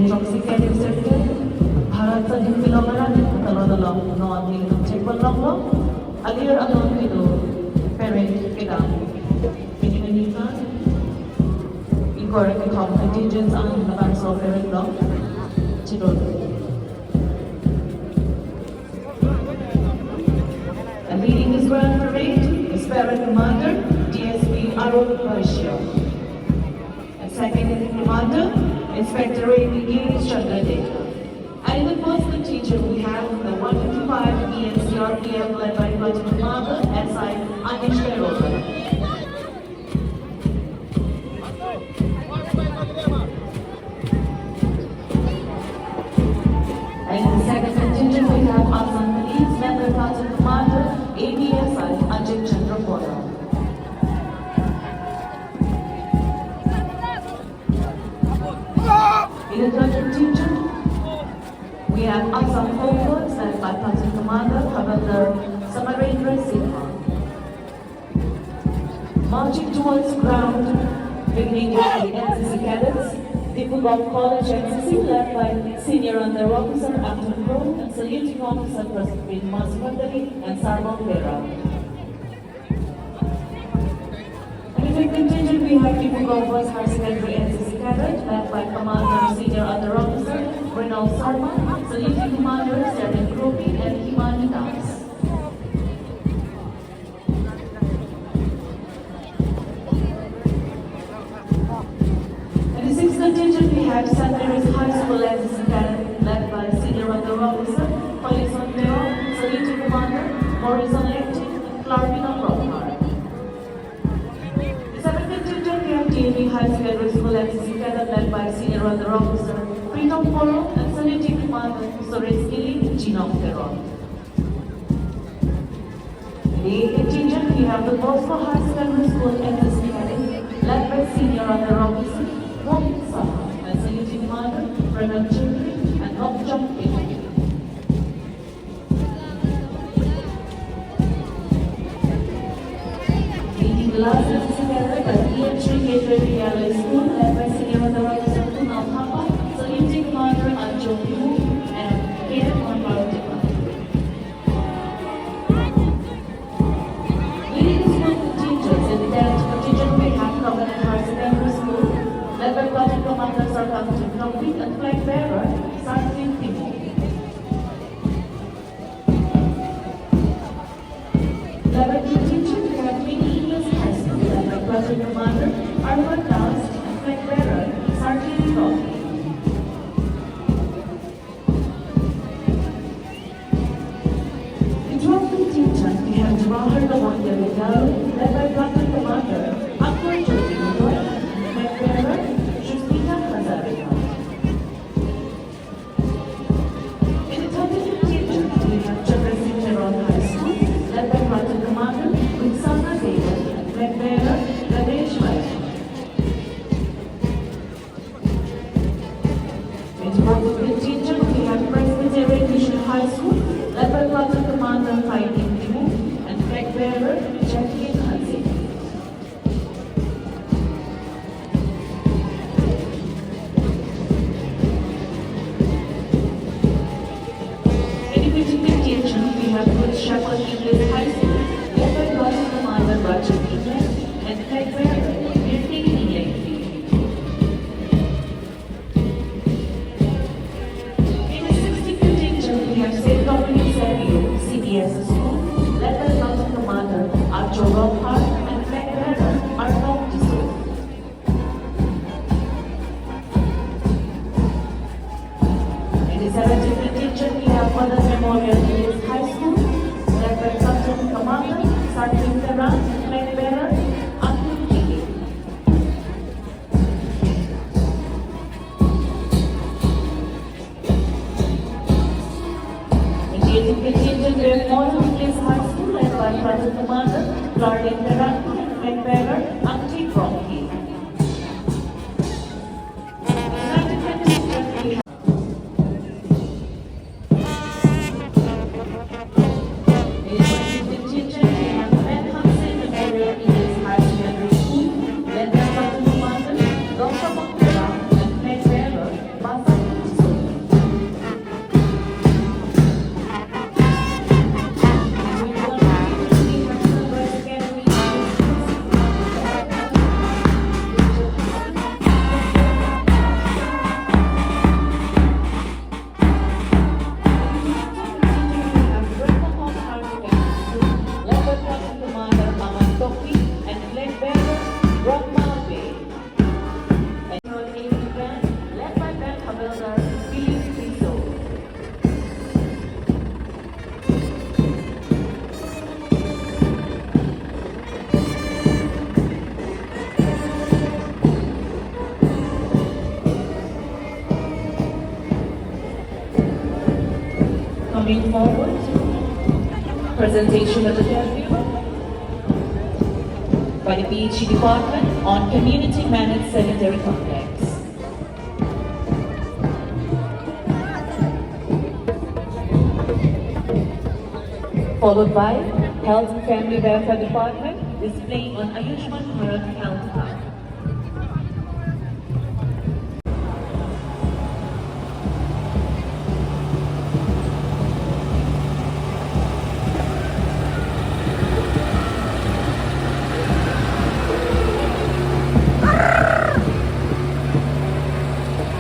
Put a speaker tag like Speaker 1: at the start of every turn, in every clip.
Speaker 1: intoxicating circuit, harap sa himpilangaran, talon-talon, noon nilitong checkpoint lang lo, alir alon nito, parent kita, piniminitan, incorrect contingents ang nakanso parent lang, chidol. And leading this grand parade is Parent Commander, DSP Arun Vaishya. And second in Commander, Inspector ABK Chandradek. And in the first contingent, we have the 155 ENCRPF led by Platoon Commander, SI Anish Kairova. And in the second contingent, we have Assam Police led by Platoon Commander, ABSI Ajit Chandrapura. In the third contingent, we have Assam Cohorts led by Platoon Commander Havildar Samarendra Sinha. Marching towards ground, beginning with the NCC cadets, Dipugam College NCC led by Senior Under Officer Anton Krohn and Saluting Officer President Masvandari and Sarvam Vera. In contingent, we have Dipugam Boys High Secondary NCC Cadet, led by Commander Senior Under Officer Renal Sarma, Saluting Commander Sergeant Kropi and Himani Das. In the sixth contingent, we have St. Mary's High School NCC Cadet, led by Senior Under Officer Polison Vero, Saluting Commander Morrison Lecty and Clarvina Rothmar. TAB High Secondary School NCC Cadet led by Senior Under Officer Freedom Poro and Saluting Commander Suresh Gili Genome Peron. In the 8th contingent, we have the Bosco High Secondary School NCC Cadet led by Senior Under Officer Mohit Saha and Saluting Commander Pranab Chudri and Nokjam Pino. Leading the last NCC Cadet by EM3 Gateway Vidyalaya School led by Senior Under Officer Kunal Thapa, Saluting Commander Anjom Pimu and Kenneth Manparatima. Leading the school contingents in the 10th contingent, we have Covenant High Secondary School led by Platoon Commander Sarkam Kampi and Flag Bearer Sarkin Pimu. 11th contingent, we have Mini English High School led by Platoon Commander Arvan Das and Flag Bearer Sarkin Kampi. In 12th contingent, we have Jawahar Lamondya Vidyalaya led by Platoon Commander Akbar Jyoti Mudoy and Flag Bearer Shusmita Hazarika. In the 13th contingent, we have Chandrasingh Charon High School led by Platoon Commander Ruksana Devan and Flag Bearer Ganesh Vaishya. In the 14th contingent, we have Presbyterian Mission High School led by Platoon Commander Kaitin Timu and Flag Bearer Jackie Hansi. In the 15th contingent, we have Good Shepherd English High School led by Platoon Commander Rajat England and Flag Bearer Nirti Nilekti. In the 16th contingent, we have St. Dominic Savio CBS School led by Platoon Commander Arjo Rothar and Flag Bearer Arnav Tiso. In the 17th contingent, we have Mother Memorial English High School led by Platoon Commander Sarkin Karan and Flag Bearer Atul Kiki. In the 18th contingent, we have Model English High School led by Platoon Commander Claudine Taranko and Flag Bearer Auntie Bronchi. Dr. Montera and Flag Bearer Basant Brahmawe. Annual age band led by Band Havildar Philip Rizzo. Coming forward, presentation of the debut by the PhD Department on Community Managed Sanitary Complex. Followed by Health and Family Welfare Department displaying on Ayushman Bharat Health Card.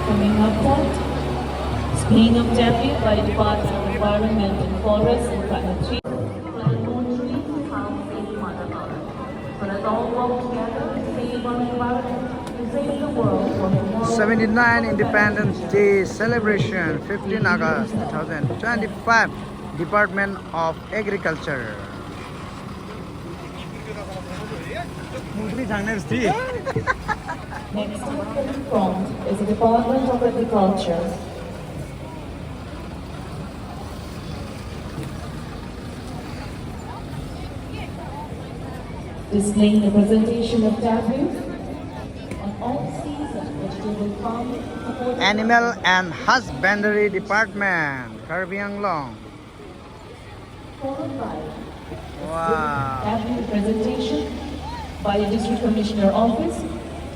Speaker 1: Coming up front, displaying of debut by the Department of Environment and Forest and Climate Change. Plant more trees to help save Mother Earth. So let's all work together to save our environment, to save the world from tomorrow.
Speaker 2: 79 Independence Day celebration, 15 August 2025, Department of Agriculture.
Speaker 1: Next up in front is the Department of Agriculture. Displaying the presentation of tableau on all-season vegetable farming. supported by-
Speaker 2: Animal and Husbandry Department, Karbi Anglong.
Speaker 1: Followed by
Speaker 2: Wow.
Speaker 1: tableau presentation by the District Commissioner Office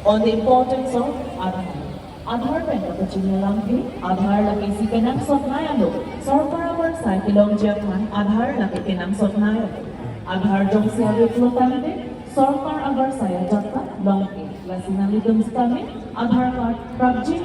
Speaker 1: on the importance of Aadhaar. Aadhaar Bank Virginia Lampi, Aadhaar laki si kenang sot nayalo. Sarkar amar sa kilong Japan, Aadhaar laki kenang sot nayalo. Aadhaar jom siya reflotamide, Sarkar agar saya jata longke. Lasinang lidong kami, Aadhaar card, Prabji